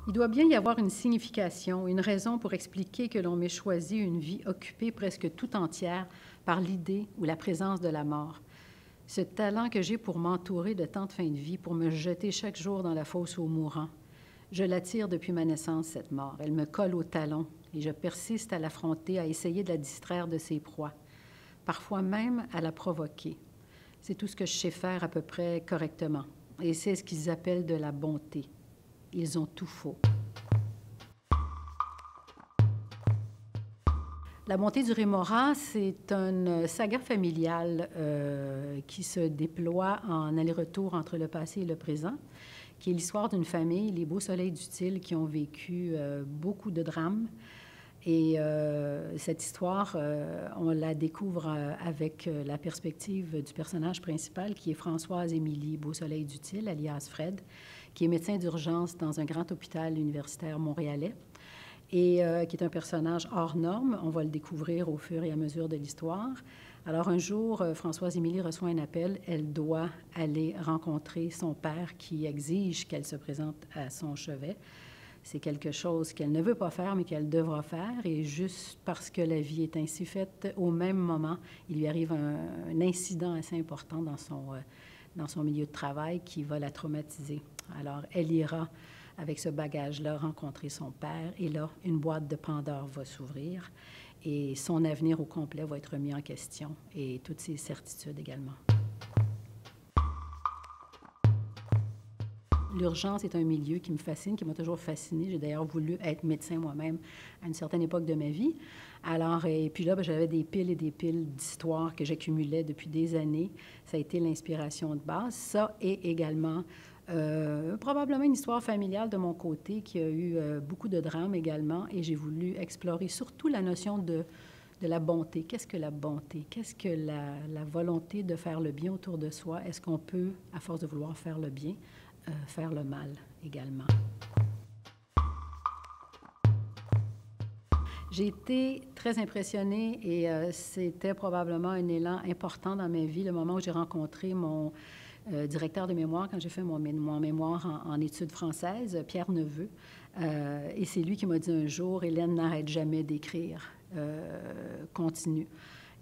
Il doit bien y avoir une signification, une raison pour expliquer que l'on m'ait choisi une vie occupée presque tout entière par l'idée ou la présence de la mort. Ce talent que j'ai pour m'entourer de tant de fins de vie, pour me jeter chaque jour dans la fosse aux mourants. Je l'attire depuis ma naissance, cette mort. Elle me colle au talon et je persiste à l'affronter, à essayer de la distraire de ses proies, parfois même à la provoquer. C'est tout ce que je sais faire à peu près correctement. Et c'est ce qu'ils appellent de la bonté. Ils ont tout faux. La bonté du Rémora, c'est une saga familiale qui se déploie en aller-retour entre le passé et le présent, qui est l'histoire d'une famille, les Beaux Soleils d'Utile, qui ont vécu beaucoup de drames. Et cette histoire, on la découvre avec la perspective du personnage principal, qui est Françoise-Émilie Beausoleil d'Utile, alias Fred, qui est médecin d'urgence dans un grand hôpital universitaire montréalais et qui est un personnage hors norme. On va le découvrir au fur et à mesure de l'histoire. Alors, un jour, Françoise-Émilie reçoit un appel. Elle doit aller rencontrer son père qui exige qu'elle se présente à son chevet. C'est quelque chose qu'elle ne veut pas faire, mais qu'elle devra faire. Et juste parce que la vie est ainsi faite, au même moment, il lui arrive un incident assez important dans son milieu de travail qui va la traumatiser. Alors, elle ira, avec ce bagage-là, rencontrer son père. Et là, une boîte de Pandore va s'ouvrir et son avenir au complet va être remis en question et toutes ses certitudes également. L'urgence est un milieu qui me fascine, qui m'a toujours fascinée. J'ai d'ailleurs voulu être médecin moi-même à une certaine époque de ma vie. Alors, et puis là, j'avais des piles et des piles d'histoires que j'accumulais depuis des années. Ça a été l'inspiration de base. Ça et également probablement une histoire familiale de mon côté qui a eu beaucoup de drames également. Et j'ai voulu explorer surtout la notion de la bonté. Qu'est-ce que la bonté? Qu'est-ce que la volonté de faire le bien autour de soi? Est-ce qu'on peut, à force de vouloir faire le bien, faire le mal également? J'ai été très impressionnée et c'était probablement un élan important dans ma vie, le moment où j'ai rencontré mon directeur de mémoire, quand j'ai fait mon mémoire en études françaises, Pierre Neveu. Et c'est lui qui m'a dit un jour, « Hélène, n'arrête jamais d'écrire, continue. »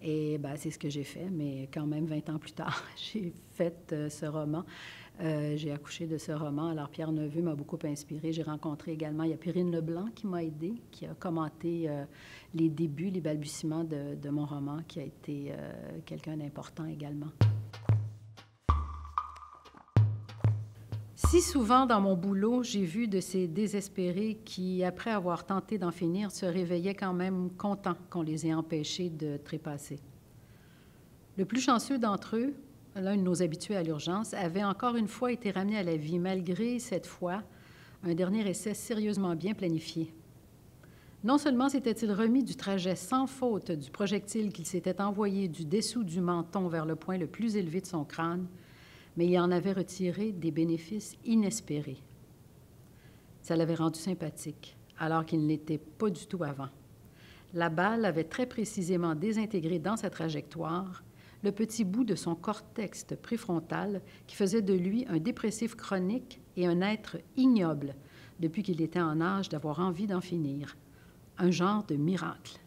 Et ben, c'est ce que j'ai fait, mais quand même 20 ans plus tard, j'ai fait ce roman. J'ai accouché de ce roman. Alors, Pierre Neveu m'a beaucoup inspirée. J'ai rencontré également, il y a Perrine Leblanc qui m'a aidée, qui a commenté les débuts, les balbutiements de mon roman, qui a été quelqu'un d'important également. Si souvent dans mon boulot, j'ai vu de ces désespérés qui, après avoir tenté d'en finir, se réveillaient quand même contents qu'on les ait empêchés de trépasser. Le plus chanceux d'entre eux, l'un de nos habitués à l'urgence, avait encore une fois été ramené à la vie, malgré, cette fois, un dernier essai sérieusement bien planifié. Non seulement s'était-il remis du trajet sans faute du projectile qu'il s'était envoyé du dessous du menton vers le point le plus élevé de son crâne, mais il en avait retiré des bénéfices inespérés. Ça l'avait rendu sympathique, alors qu'il ne l'était pas du tout avant. La balle avait très précisément désintégré dans sa trajectoire le petit bout de son cortex préfrontal qui faisait de lui un dépressif chronique et un être ignoble depuis qu'il était en âge d'avoir envie d'en finir. Un genre de miracle.